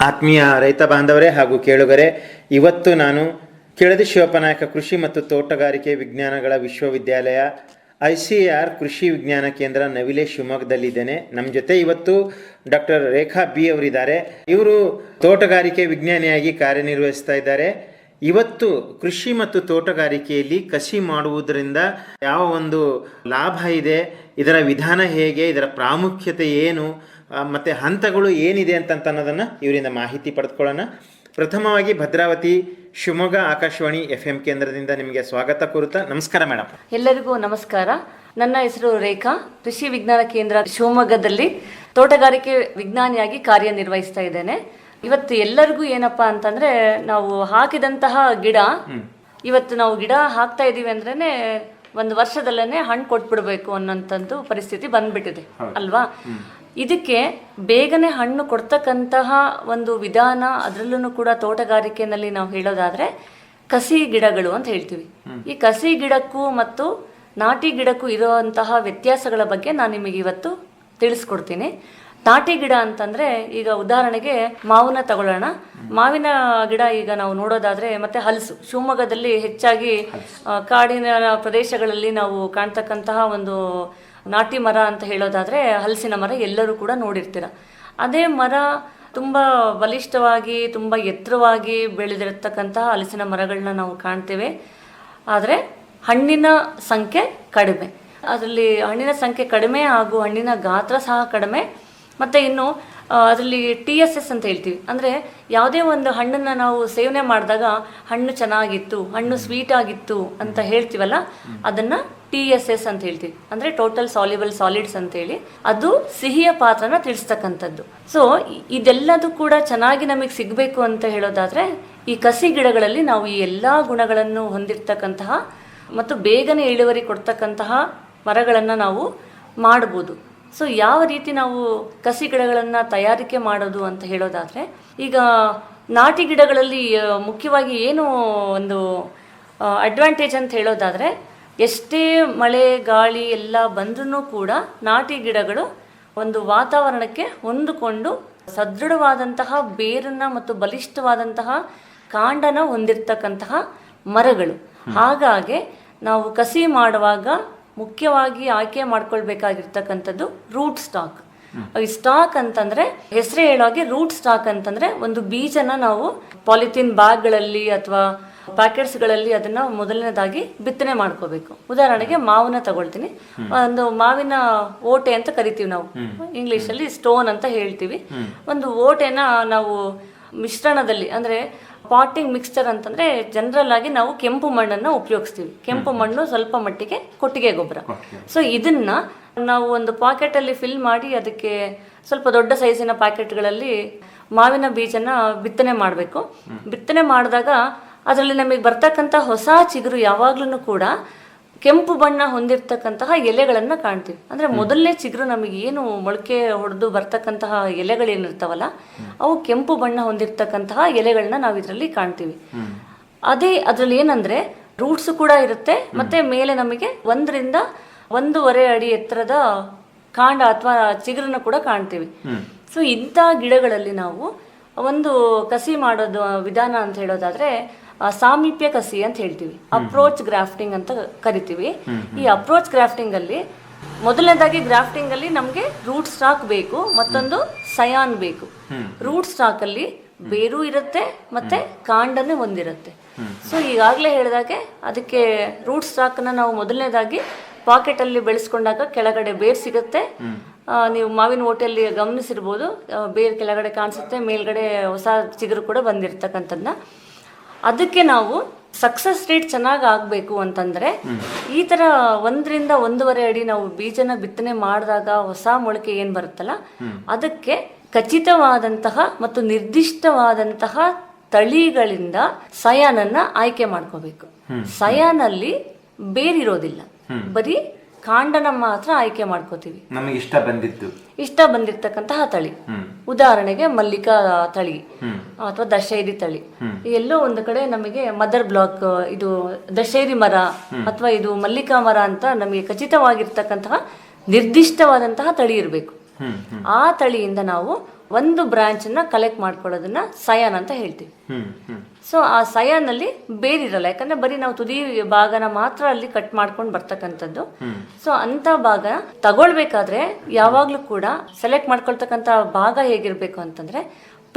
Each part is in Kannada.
ಆತ್ಮೀಯ ರೈತ ಬಾಂಧವರೇ ಹಾಗೂ ಕೇಳುಗರೆ, ಇವತ್ತು ನಾನು ಕೆಳದಿ ಶಿವಪ್ಪನಾಯಕ ಕೃಷಿ ಮತ್ತು ತೋಟಗಾರಿಕೆ ವಿಜ್ಞಾನಗಳ ವಿಶ್ವವಿದ್ಯಾಲಯ ICAR ಕೃಷಿ ವಿಜ್ಞಾನ ಕೇಂದ್ರ ನವಿಲೆ ಶಿವಮೊಗ್ಗದಲ್ಲಿದ್ದೇನೆ. ನಮ್ಮ ಜೊತೆ ಇವತ್ತು ಡಾಕ್ಟರ್ ರೇಖಾ ಬಿ ಅವರಿದ್ದಾರೆ. ಇವರು ತೋಟಗಾರಿಕೆ ವಿಜ್ಞಾನಿಯಾಗಿ ಕಾರ್ಯನಿರ್ವಹಿಸ್ತಾ ಇದ್ದಾರೆ. ಇವತ್ತು ಕೃಷಿ ಮತ್ತು ತೋಟಗಾರಿಕೆಯಲ್ಲಿ ಕಸಿ ಮಾಡುವುದರಿಂದ ಯಾವ ಒಂದು ಲಾಭ ಇದೆ, ಇದರ ವಿಧಾನ ಹೇಗೆ, ಇದರ ಪ್ರಾಮುಖ್ಯತೆ ಏನು ಮತ್ತು ಹಂತಗಳು ಏನಿದೆ ಅಂತ ಅನ್ನೋದನ್ನು ಇವರಿಂದ ಮಾಹಿತಿ ಪಡೆದುಕೊಳ್ಳೋಣ. ಪ್ರಥಮವಾಗಿ ಭದ್ರಾವತಿ ಶಿವಮೊಗ್ಗ ಆಕಾಶವಾಣಿ FM ಕೇಂದ್ರದಿಂದ ನಿಮಗೆ ಸ್ವಾಗತ ಕೋರುತ್ತಾ. ನಮಸ್ಕಾರ ಮೇಡಮ್. ಎಲ್ಲರಿಗೂ ನಮಸ್ಕಾರ. ನನ್ನ ಹೆಸರು ರೇಖಾ. ಕೃಷಿ ವಿಜ್ಞಾನ ಕೇಂದ್ರ ಶಿವಮೊಗ್ಗದಲ್ಲಿ ತೋಟಗಾರಿಕೆ ವಿಜ್ಞಾನಿಯಾಗಿ ಕಾರ್ಯನಿರ್ವಹಿಸ್ತಾ ಇದ್ದೇನೆ. ಇವತ್ತು ಎಲ್ಲರಿಗೂ ಏನಪ್ಪಾ ಅಂತಂದ್ರೆ, ನಾವು ಹಾಕಿದಂತಹ ಗಿಡ ಇವತ್ತು ನಾವು ಗಿಡ ಹಾಕ್ತಾ ಇದೀವಿ ಅಂದ್ರೇನೆ ಒಂದು ವರ್ಷದಲ್ಲೇನೆ ಹಣ್ಣು ಕೊಟ್ಬಿಡ್ಬೇಕು ಅನ್ನೋಂಥದ್ದು ಪರಿಸ್ಥಿತಿ ಬಂದ್ಬಿಟ್ಟಿದೆ ಅಲ್ವಾ. ಇದಕ್ಕೆ ಬೇಗನೆ ಹಣ್ಣು ಕೊಡ್ತಕ್ಕಂತಹ ಒಂದು ವಿಧಾನ, ಅದರಲ್ಲೂ ಕೂಡ ತೋಟಗಾರಿಕೆಯಲ್ಲಿ ನಾವು ಹೇಳೋದಾದ್ರೆ ಕಸಿ ಗಿಡಗಳು ಅಂತ ಹೇಳ್ತೀವಿ. ಈ ಕಸಿ ಗಿಡಕ್ಕೂ ಮತ್ತು ನಾಟಿ ಗಿಡಕ್ಕೂ ಇರುವಂತಹ ವ್ಯತ್ಯಾಸಗಳ ಬಗ್ಗೆ ನಾನು ನಿಮಗೆ ಇವತ್ತು ತಿಳಿಸ್ಕೊಡ್ತೀನಿ. ನಾಟಿ ಗಿಡ ಅಂತಂದ್ರೆ, ಈಗ ಉದಾಹರಣೆಗೆ ಮಾವನ್ನ ತಗೊಳ್ಳೋಣ. ಮಾವಿನ ಗಿಡ ಈಗ ನಾವು ನೋಡೋದಾದ್ರೆ, ಮತ್ತೆ ಹಲಸು, ಶಿವಮೊಗ್ಗದಲ್ಲಿ ಹೆಚ್ಚಾಗಿ ಕಾಡಿನ ಪ್ರದೇಶಗಳಲ್ಲಿ ನಾವು ಕಾಣ್ತಕ್ಕಂತಹ ಒಂದು ನಾಟಿ ಮರ ಅಂತ ಹೇಳೋದಾದ್ರೆ ಹಲಸಿನ ಮರ ಎಲ್ಲರೂ ಕೂಡ ನೋಡಿರ್ತೀರ. ಅದೇ ಮರ ತುಂಬ ಬಲಿಷ್ಠವಾಗಿ ತುಂಬ ಎತ್ತರವಾಗಿ ಬೆಳೆದಿರತಕ್ಕಂತಹ ಹಲಸಿನ ಮರಗಳನ್ನ ನಾವು ಕಾಣ್ತೇವೆ. ಆದರೆ ಹಣ್ಣಿನ ಸಂಖ್ಯೆ ಕಡಿಮೆ, ಅದರಲ್ಲಿ ಹಣ್ಣಿನ ಸಂಖ್ಯೆ ಕಡಿಮೆ ಹಾಗೂ ಹಣ್ಣಿನ ಗಾತ್ರ ಸಹ ಕಡಿಮೆ. ಮತ್ತು ಇನ್ನು ಅದರಲ್ಲಿ TSS ಅಂತ ಹೇಳ್ತೀವಿ, ಅಂದರೆ ಯಾವುದೇ ಒಂದು ಹಣ್ಣನ್ನು ನಾವು ಸೇವನೆ ಮಾಡಿದಾಗ ಹಣ್ಣು ಚೆನ್ನಾಗಿತ್ತು, ಹಣ್ಣು ಸ್ವೀಟ್ ಆಗಿತ್ತು ಅಂತ ಹೇಳ್ತೀವಲ್ಲ, ಅದನ್ನು TSS ಅಂತ ಹೇಳ್ತೀವಿ, ಅಂದರೆ ಟೋಟಲ್ ಸಾಲ್ಯುಬಲ್ ಸಾಲಿಡ್ಸ್ ಅಂತೇಳಿ. ಅದು ಸಿಹಿಯ ಪಾತ್ರನ ತಿಳಿಸ್ತಕ್ಕಂಥದ್ದು. ಸೊ ಇದೆಲ್ಲದೂ ಕೂಡ ಚೆನ್ನಾಗಿ ನಮಗೆ ಸಿಗಬೇಕು ಅಂತ ಹೇಳೋದಾದರೆ, ಈ ಕಸಿ ಗಿಡಗಳಲ್ಲಿ ನಾವು ಈ ಎಲ್ಲ ಗುಣಗಳನ್ನು ಹೊಂದಿರತಕ್ಕಂತಹ ಮತ್ತು ಬೇಗನೆ ಇಳುವರಿ ಕೊಡ್ತಕ್ಕಂತಹ ಮರಗಳನ್ನು ನಾವು ಮಾಡ್ಬೋದು. ಸೊ ಯಾವ ರೀತಿ ನಾವು ಕಸಿ ಗಿಡಗಳನ್ನು ತಯಾರಿಕೆ ಮಾಡೋದು ಅಂತ ಹೇಳೋದಾದರೆ, ಈಗ ನಾಟಿ ಗಿಡಗಳಲ್ಲಿ ಮುಖ್ಯವಾಗಿ ಏನು ಒಂದು ಅಡ್ವಾಂಟೇಜ್ ಅಂತ ಹೇಳೋದಾದರೆ, ಎಷ್ಟೇ ಮಳೆ ಗಾಳಿ ಎಲ್ಲ ಬಂದ್ರೂ ಕೂಡ ನಾಟಿ ಗಿಡಗಳು ಒಂದು ವಾತಾವರಣಕ್ಕೆ ಹೊಂದಿಕೊಂಡು ಸದೃಢವಾದಂತಹ ಬೇರನ್ನು ಮತ್ತು ಬಲಿಷ್ಠವಾದಂತಹ ಕಾಂಡನ ಹೊಂದಿರತಕ್ಕಂತಹ ಮರಗಳು. ಹಾಗಾಗಿ ನಾವು ಕಸಿ ಮಾಡುವಾಗ ಮುಖ್ಯವಾಗಿ ಆಯ್ಕೆ ಮಾಡ್ಕೊಳ್ಬೇಕಾಗಿರ್ತಕ್ಕಂಥದ್ದು ರೂಟ್ ಸ್ಟಾಕ್. ಈ ಸ್ಟಾಕ್ ಅಂತಂದ್ರೆ, ಹೆಸರೇ ಹೇಳೋಗೆ ರೂಟ್ ಸ್ಟಾಕ್ ಅಂತಂದ್ರೆ, ಒಂದು ಬೀಜನ ನಾವು ಪಾಲಿಥೀನ್ ಬ್ಯಾಗ್ಗಳಲ್ಲಿ ಅಥವಾ ಪ್ಯಾಕೆಟ್ಸ್ಗಳಲ್ಲಿ ಅದನ್ನ ಮೊದಲನೇದಾಗಿ ಬಿತ್ತನೆ ಮಾಡ್ಕೋಬೇಕು. ಉದಾಹರಣೆಗೆ ಮಾವನ್ನ ತಗೊಳ್ತೀನಿ. ಒಂದು ಮಾವಿನ ಓಟೆ ಅಂತ ಕರಿತೀವಿ ನಾವು, ಇಂಗ್ಲಿಷಲ್ಲಿ ಸ್ಟೋನ್ ಅಂತ ಹೇಳ್ತೀವಿ. ಒಂದು ಓಟೆನ ನಾವು ಮಿಶ್ರಣದಲ್ಲಿ, ಅಂದ್ರೆ ಪಾಟಿಂಗ್ ಮಿಕ್ಸ್ಚರ್ ಅಂತಂದ್ರೆ ಜನರಲ್ ಆಗಿ ನಾವು ಕೆಂಪು ಮಣ್ಣನ್ನು ಉಪಯೋಗಿಸ್ತೀವಿ. ಕೆಂಪು ಮಣ್ಣು, ಸ್ವಲ್ಪ ಮಟ್ಟಿಗೆ ಕೊಟ್ಟಿಗೆ ಗೊಬ್ಬರ. ಸೊ ಇದನ್ನ ನಾವು ಒಂದು ಪಾಕೆಟ್ ಅಲ್ಲಿ ಫಿಲ್ ಮಾಡಿ ಅದಕ್ಕೆ ಸ್ವಲ್ಪ ದೊಡ್ಡ ಸೈಜಿನ ಪ್ಯಾಕೆಟ್ಗಳಲ್ಲಿ ಮಾವಿನ ಬೀಜನ ಬಿತ್ತನೆ ಮಾಡಬೇಕು. ಬಿತ್ತನೆ ಮಾಡಿದಾಗ ಅದರಲ್ಲಿ ನಮಗೆ ಬರ್ತಕ್ಕಂಥ ಹೊಸ ಚಿಗುರು ಯಾವಾಗ್ಲೂ ಕೂಡ ಕೆಂಪು ಬಣ್ಣ ಹೊಂದಿರತಕ್ಕಂತಹ ಎಲೆಗಳನ್ನ ಕಾಣ್ತೀವಿ. ಅಂದ್ರೆ ಮೊದಲನೇ ಚಿಗುರು ನಮಗೆ ಏನು ಮೊಳಕೆ ಹೊಡೆದು ಬರ್ತಕ್ಕಂತಹ ಎಲೆಗಳೇನಿರ್ತಾವಲ್ಲ, ಅವು ಕೆಂಪು ಬಣ್ಣ ಹೊಂದಿರತಕ್ಕಂತಹ ಎಲೆಗಳನ್ನ ನಾವು ಇದರಲ್ಲಿ ಕಾಣ್ತೀವಿ. ಅದೇ ಅದ್ರಲ್ಲಿ ಏನಂದ್ರೆ ರೂಟ್ಸ್ ಕೂಡ ಇರುತ್ತೆ, ಮತ್ತೆ ಮೇಲೆ ನಮಗೆ 1 ರಿಂದ 1.5 ಅಡಿ ಎತ್ತರದ ಕಾಂಡ ಅಥವಾ ಚಿಗುರನ್ನ ಕೂಡ ಕಾಣ್ತೀವಿ. ಸೊ ಇಂಥ ಗಿಡಗಳಲ್ಲಿ ನಾವು ಒಂದು ಕಸಿ ಮಾಡೋದು ವಿಧಾನ ಅಂತ ಹೇಳೋದಾದ್ರೆ ಸಾಮೀಪ್ಯ ಕಸಿ ಅಂತ ಹೇಳ್ತೀವಿ, ಅಪ್ರೋಚ್ ಗ್ರಾಫ್ಟಿಂಗ್ ಅಂತ ಕರಿತೀವಿ. ಈ ಅಪ್ರೋಚ್ ಗ್ರಾಫ್ಟಿಂಗ್ ಅಲ್ಲಿ ಮೊದಲನೇದಾಗಿ ಗ್ರಾಫ್ಟಿಂಗ್ ಅಲ್ಲಿ ನಮ್ಗೆ ರೂಟ್ ಸ್ಟಾಕ್ ಬೇಕು, ಮತ್ತೊಂದು ಸಯಾನ್ ಬೇಕು. ರೂಟ್ ಸ್ಟಾಕ್ ಅಲ್ಲಿ ಬೇರು ಇರುತ್ತೆ ಮತ್ತೆ ಕಾಂಡನೇ ಹೊಂದಿರುತ್ತೆ. ಸೊ ಈಗಾಗಲೇ ಹೇಳಿದಾಗೆ ಅದಕ್ಕೆ ರೂಟ್ ಸ್ಟಾಕ್ ನ ನಾವು ಮೊದಲನೇದಾಗಿ ಪಾಕೆಟ್ ಅಲ್ಲಿ ಬೆಳೆಸ್ಕೊಂಡಾಗ ಕೆಳಗಡೆ ಬೇರ್ ಸಿಗುತ್ತೆ. ನೀವು ಮಾವಿನ ಓಟೆಯಲ್ಲಿ ಗಮನಿಸಿರ್ಬೋದು, ಬೇರ್ ಕೆಳಗಡೆ ಕಾಣಿಸುತ್ತೆ, ಮೇಲ್ಗಡೆ ಹೊಸ ಚಿಗುರು ಕೂಡ ಬಂದಿರ್ತಕ್ಕಂಥದ್ದನ್ನ. ಅದಕ್ಕೆ ನಾವು ಸಕ್ಸಸ್ ರೇಟ್ ಚೆನ್ನಾಗಿ ಆಗಬೇಕು ಅಂತಂದ್ರೆ, ಈ ತರ 1 ರಿಂದ 1.5 ಅಡಿ ನಾವು ಬೀಜನ ಬಿತ್ತನೆ ಮಾಡಿದಾಗ ಹೊಸ ಮೊಳಕೆ ಏನ್ ಬರುತ್ತಲ್ಲ, ಅದಕ್ಕೆ ಖಚಿತವಾದಂತಹ ಮತ್ತು ನಿರ್ದಿಷ್ಟವಾದಂತಹ ತಳಿಗಳಿಂದ ಸಯಾನನ್ನ ಆಯ್ಕೆ ಮಾಡ್ಕೋಬೇಕು. ಸಯಾನಲ್ಲಿ ಬೇರಿರೋದಿಲ್ಲ, ಬರೀ ಕಾಂಡನ ಮಾತ್ರ ಆಯ್ಕೆ ಮಾಡ್ಕೋತೀವಿ. ನಮಗೆ ಇಷ್ಟ ಬಂದಿರ್ತಕ್ಕಂತಹ ತಳಿ, ಉದಾಹರಣೆಗೆ ಮಲ್ಲಿಕಾ ತಳಿ ಅಥವಾ ದಶೇರಿ ತಳಿ. ಎಲ್ಲೋ ಒಂದು ಕಡೆ ನಮಗೆ ಮದರ್ ಬ್ಲಾಕ್, ಇದು ದಶೇರಿ ಮರ ಅಥವಾ ಇದು ಮಲ್ಲಿಕಾ ಮರ ಅಂತ ನಮಗೆ ಖಚಿತವಾಗಿರ್ತಕ್ಕಂತಹ ನಿರ್ದಿಷ್ಟವಾದಂತಹ ತಳಿ ಇರಬೇಕು. ಆ ತಳಿಯಿಂದ ನಾವು ಒಂದು ಬ್ರಾಂಚನ್ನ ಕಲೆಕ್ಟ್ ಮಾಡ್ಕೊಳ್ಳೋದನ್ನ ಸಯಾನ್ ಅಂತ ಹೇಳ್ತೀವಿ. ಸೊ ಆ ಸಯಾನಲ್ಲಿ ಬೇರಿರಲ್ಲ, ಯಾಕಂದ್ರೆ ಬರೀ ನಾವು ತುದಿ ಭಾಗನ ಮಾತ್ರ ಅಲ್ಲಿ ಕಟ್ ಮಾಡ್ಕೊಂಡು ಬರ್ತಕ್ಕಂಥದ್ದು. ಸೊ ಅಂತ ಭಾಗ ತಗೊಳ್ಬೇಕಾದ್ರೆ ಯಾವಾಗ್ಲೂ ಕೂಡ ಸೆಲೆಕ್ಟ್ ಮಾಡ್ಕೊಳ್ತಕ್ಕಂಥ ಭಾಗ ಹೇಗಿರ್ಬೇಕು ಅಂತಂದ್ರೆ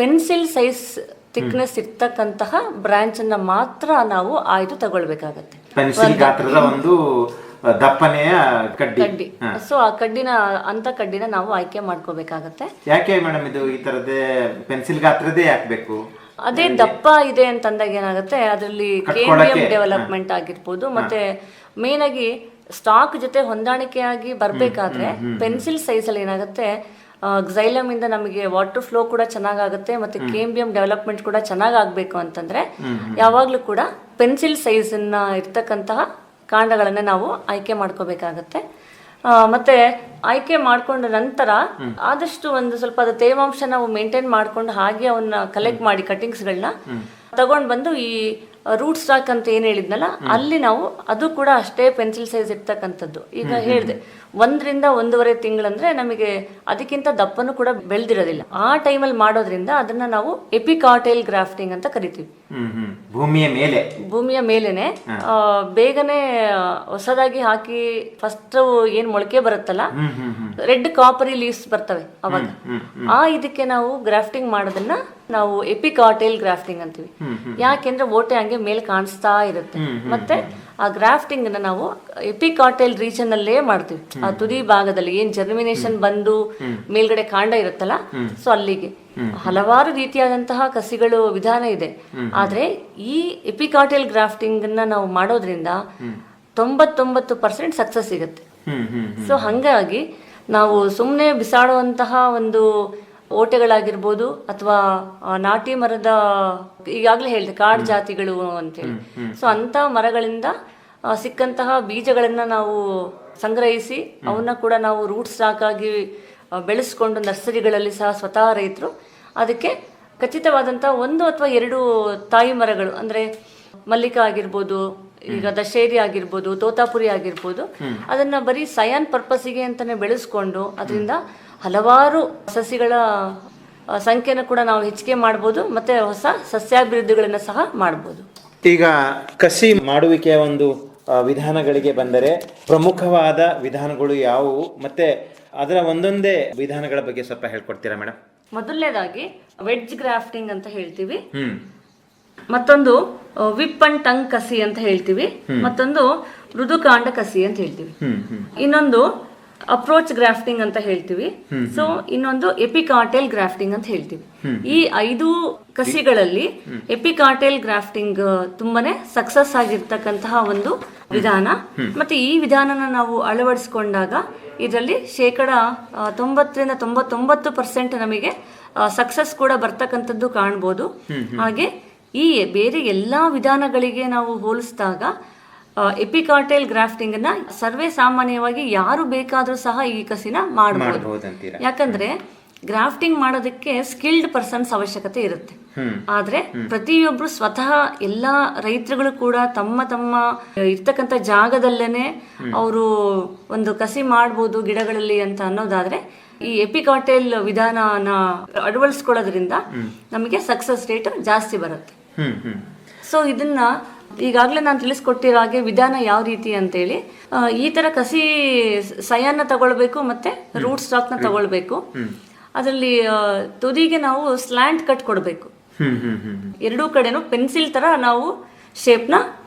ಪೆನ್ಸಿಲ್ ಸೈಜ್ ಥಿಕ್ನೆಸ್ ಇರ್ತಕ್ಕಂತಹ ಬ್ರಾಂಚ್ ಅನ್ನ ಮಾತ್ರ ನಾವು ಆಯ್ದು ತಗೊಳ್ಬೇಕಾಗತ್ತೆ. ಪೆನ್ಸಿಲ್ ಗಾತ್ರದ ಒಂದು ದಪ್ಪನೆಯ ಕಡ್ಡಿ. ಸೊ ಆ ಕಡ್ಡಿನ ನಾವು ಆಯ್ಕೆ ಮಾಡ್ಕೋಬೇಕಾಗತ್ತೆ. ಯಾಕೆ ಮೇಡಮ್ ಇದು ಈ ತರದೇ ಪೆನ್ಸಿಲ್ ಗಾತ್ರದೇ ಯಾಕೆ ಬೇಕು? ಅದೇ ದಪ್ಪ ಇದೆ ಅಂತಂದಾಗ ಏನಾಗುತ್ತೆ, ಅದರಲ್ಲಿ ಕೇಂಬ್ರಿಯಂ ಡೆವಲಪ್ಮೆಂಟ್ ಆಗಿರ್ಬೋದು, ಮತ್ತೆ ಮೇನ್ ಆಗಿ ಸ್ಟಾಕ್ ಜೊತೆ ಹೊಂದಾಣಿಕೆಯಾಗಿ ಬರ್ಬೇಕಾದ್ರೆ ಪೆನ್ಸಿಲ್ ಸೈಜ್ ಅಲ್ಲಿ ಏನಾಗುತ್ತೆ, ಗ್ಸೈಲಮ್ ಇಂದ ನಮಗೆ ವಾಟರ್ ಫ್ಲೋ ಕೂಡ ಚೆನ್ನಾಗುತ್ತೆ, ಮತ್ತೆ ಕೇಂಬ್ರಿಯಂ ಡೆವಲಪ್ಮೆಂಟ್ ಕೂಡ ಚೆನ್ನಾಗ್ ಆಗ್ಬೇಕು ಅಂತಂದ್ರೆ ಯಾವಾಗ್ಲೂ ಕೂಡ ಪೆನ್ಸಿಲ್ ಸೈಜ್ ಇರ್ತಕ್ಕಂತಹ ಕಾಂಡಗಳನ್ನ ನಾವು ಆಯ್ಕೆ ಮಾಡ್ಕೋಬೇಕಾಗತ್ತೆ. ಮತ್ತೆ ಆಯ್ಕೆ ಮಾಡ್ಕೊಂಡ ನಂತರ ಆದಷ್ಟು ಒಂದು ಸ್ವಲ್ಪ ಅದು ತೇವಾಂಶ ನಾವು ಮೇಂಟೈನ್ ಮಾಡ್ಕೊಂಡು ಹಾಗೆ ಅವನ್ನ ಕಲೆಕ್ಟ್ ಮಾಡಿ ಕಟಿಂಗ್ಸ್ಗಳನ್ನ ತಗೊಂಡ್ ಬಂದು ಈ ರೂಟ್ ಸ್ಟಾಕ್ ಅಂತ ಏನ್ ಹೇಳಿದ್ನಲ್ಲ ಅಲ್ಲಿ ನಾವು ಅದು ಕೂಡ ಅಷ್ಟೇ ಪೆನ್ಸಿಲ್ ಸೈಜ್ ಇರ್ತಕ್ಕಂಥದ್ದು. ಈಗ ಹೇಳಿದೆ 1 ರಿಂದ 1.5 ತಿಂಗಳಂದ್ರೆ ನಮಗೆ ಅದಕ್ಕಿಂತ ದಪ್ಪನು ಕೂಡ ಬೆಳೆದಿರೋದಿಲ್ಲ. ಆ ಟೈಮಲ್ಲಿ ಮಾಡೋದ್ರಿಂದ ಅದನ್ನ ನಾವು ಎಪಿಕಾಟೈಲ್ ಗ್ರಾಫ್ಟಿಂಗ್ ಅಂತ ಕರಿತೀವಿ. ಭೂಮಿಯ ಮೇಲೆನೆ ಬೇಗನೆ ಹೊಸದಾಗಿ ಹಾಕಿ ಫಸ್ಟ್ ಏನ್ ಮೊಳಕೆ ಬರುತ್ತಲ್ಲ, ರೆಡ್ ಕಾಪರಿ ಲೀವ್ಸ್ ಬರ್ತವೆ ಅವಾಗ, ಇದಕ್ಕೆ ನಾವು ಗ್ರಾಫ್ಟಿಂಗ್ ಮಾಡೋದನ್ನ ನಾವು ಎಪಿಕಾಟೈಲ್ ಗ್ರಾಫ್ಟಿಂಗ್ ಅಂತೀವಿ. ಯಾಕೆಂದ್ರೆ ಓಟೆ ಹಂಗೆ ಮೇಲ್ ಕಾಣಿಸ್ತಾ ಇರುತ್ತೆ. ಮತ್ತೆ ಆ ಗ್ರಾಫ್ಟಿಂಗ್ ನ ನಾವು ಎಪಿಕಾಟೈಲ್ ರೀಜನ್ ಅಲ್ಲೇ ಮಾಡ್ತೀವಿ. ಆ ತುದಿ ಭಾಗದಲ್ಲಿ ಏನ್ ಜರ್ಮಿನೇಷನ್ ಬಂದು ಮೇಲ್ಗಡೆ ಕಾಂಡ ಇರುತ್ತಲ್ಲ, ಸೊ ಅಲ್ಲಿಗೆ ಹಲವಾರು ರೀತಿಯಾದಂತಹ ಕಸಿಗಳು ವಿಧಾನ ಇದೆ. ಆದ್ರೆ ಈ ಎಪಿಕಾಟೈಲ್ ಗ್ರಾಫ್ಟಿಂಗ್ ನ ನಾವು ಮಾಡೋದ್ರಿಂದ 99% ಸಕ್ಸಸ್ ಸಿಗುತ್ತೆ. ಸೊ ಹಂಗಾಗಿ ನಾವು ಸುಮ್ಮನೆ ಬಿಸಾಡುವಂತಹ ಒಂದು ಓಟೆಗಳಾಗಿರ್ಬೋದು ಅಥವಾ ನಾಟಿ ಮರದ, ಈಗಾಗಲೇ ಹೇಳಿದೆ ಕಾಡು ಜಾತಿಗಳು ಅಂತೇಳಿ, ಸೊ ಅಂತ ಮರಗಳಿಂದ ಸಿಕ್ಕಂತಹ ಬೀಜಗಳನ್ನ ನಾವು ಸಂಗ್ರಹಿಸಿ ಅವನ್ನ ಕೂಡ ನಾವು ರೂಟ್ ಸ್ಟಾಕ್ ಆಗಿ ಬೆಳೆಸ್ಕೊಂಡು ನರ್ಸರಿಗಳಲ್ಲಿ ಸಹ ಸ್ವತಃ ರೈತರು ಅದಕ್ಕೆ ಖಚಿತವಾದಂತಹ 1 ಅಥವಾ 2 ತಾಯಿ ಮರಗಳು, ಅಂದ್ರೆ ಮಲ್ಲಿಕ ಆಗಿರ್ಬೋದು, ಈಗ ದಶೇರಿ ಆಗಿರ್ಬೋದು, ತೋತಾಪುರಿ ಆಗಿರ್ಬೋದು, ಅದನ್ನ ಬರೀ ಸಯಾನ್ ಪರ್ಪಸ್ಗೆ ಅಂತಾನೆ ಬೆಳೆಸ್ಕೊಂಡು ಅದರಿಂದ ಹಲವಾರು ಸಸಿಗಳ ಸಂಖ್ಯೆನ ಕೂಡ ನಾವು ಹೆಚ್ಚಿಗೆ ಮಾಡ್ಬೋದು, ಮತ್ತೆ ಹೊಸ ಸಸ್ಯಾಭಿವೃದ್ಧಿಗಳನ್ನ ಸಹ ಮಾಡ್ಬೋದು. ಈಗ ಕಸಿ ಮಾಡುವಿಕೆಯ ಒಂದು ವಿಧಾನಗಳಿಗೆ ಬಂದರೆ ಪ್ರಮುಖವಾದ ವಿಧಾನಗಳು ಯಾವುವು, ಮತ್ತೆ ಅದರ ಒಂದೊಂದೇ ವಿಧಾನಗಳ ಬಗ್ಗೆ ಸ್ವಲ್ಪ ಹೇಳ್ಕೊಡ್ತೀರಾ ಮೇಡಮ್? ಮೊದಲನೇದಾಗಿ ವೆಡ್ಜ್ ಗ್ರಾಫ್ಟಿಂಗ್ ಅಂತ ಹೇಳ್ತೀವಿ, ಮತ್ತೊಂದು ವಿಪ್ ಅಂಡ್ ಟಂಗ್ ಕಸಿ ಅಂತ ಹೇಳ್ತೀವಿ, ಮತ್ತೊಂದು ಮೃದುಕಾಂಡ ಕಸಿ ಅಂತ ಹೇಳ್ತೀವಿ, ಇನ್ನೊಂದು ಅಪ್ರೋಚ್ ಗ್ರಾಫ್ಟಿಂಗ್ ಅಂತ ಹೇಳ್ತೀವಿ, ಸೊ ಇನ್ನೊಂದು ಎಪಿಕಾಟೈಲ್ ಗ್ರಾಫ್ಟಿಂಗ್ ಅಂತ ಹೇಳ್ತೀವಿ. ಈ 5 ಕಸಿಗಳಲ್ಲಿ ಎಪಿಕಾಟೈಲ್ ಗ್ರಾಫ್ಟಿಂಗ್ ತುಂಬಾನೇ ಸಕ್ಸಸ್ ಆಗಿರ್ತಕ್ಕಂತಹ ಒಂದು ವಿಧಾನ. ಮತ್ತೆ ಈ ವಿಧಾನನ ನಾವು ಅಳವಡಿಸಿಕೊಂಡಾಗ ಇದರಲ್ಲಿ 90 ರಿಂದ 99% ನಮಗೆ ಸಕ್ಸಸ್ ಕೂಡ ಬರ್ತಕ್ಕಂಥದ್ದು ಕಾಣ್ಬೋದು. ಹಾಗೆ ಈ ಬೇರೆ ಎಲ್ಲಾ ವಿಧಾನಗಳಿಗೆ ನಾವು ಹೋಲಿಸಿದಾಗ ಎಪಿಕಾಟೈಲ್ ಗ್ರಾಫ್ಟಿಂಗ್ ನ ಸರ್ವೇ ಸಾಮಾನ್ಯವಾಗಿ ಯಾರು ಬೇಕಾದ್ರೂ ಸಹ ಈ ಕಸಿನ ಮಾಡಬಹುದು. ಯಾಕಂದ್ರೆ ಗ್ರಾಫ್ಟಿಂಗ್ ಮಾಡೋದಕ್ಕೆ ಸ್ಕಿಲ್ಡ್ ಪರ್ಸನ್ಸ್ ಅವಶ್ಯಕತೆ ಇರುತ್ತೆ. ಆದ್ರೆ ಪ್ರತಿಯೊಬ್ರು ಸ್ವತಃ ಎಲ್ಲಾ ರೈತರುಗಳು ಕೂಡ ತಮ್ಮ ಇರ್ತಕ್ಕಂಥ ಜಾಗದಲ್ಲೇನೆ ಅವರು ಒಂದು ಕಸಿ ಮಾಡ್ಬೋದು ಗಿಡಗಳಲ್ಲಿ ಅಂತ ಅನ್ನೋದಾದ್ರೆ ಈ ಎಪಿಕಾಟೈಲ್ ವಿಧಾನನ ಅಳವಡಿಸ್ಕೊಳ್ಳೋದ್ರಿಂದ ನಮಗೆ ಸಕ್ಸಸ್ ರೇಟ್ ಜಾಸ್ತಿ ಬರುತ್ತೆ. ಸೊ ಇದನ್ನ ಈಗಾಗಲೇ ನಾನು ತಿಳಿಸ್ಕೊಟ್ಟಿರೋ ಹಾಗೆ ವಿಧಾನ ಯಾವ ರೀತಿ ಅಂತೇಳಿ, ಈ ತರ ಕಸಿ ಸಯಾನ್ನ ತಗೊಳ್ಬೇಕು ಮತ್ತೆ ರೂಟ್ ಸ್ಟಾಕ್ ನ ತಗೊಳ್ಬೇಕು. ಅದರಲ್ಲಿ ತುದಿಗೆ ನಾವು ಸ್ಲ್ಯಾಂಟ್ ಕಟ್ ಕೊಡಬೇಕು. 2 ಕಡೆನೂ ಪೆನ್ಸಿಲ್ ತರ ನಾವು ಶೇಪ್ ನ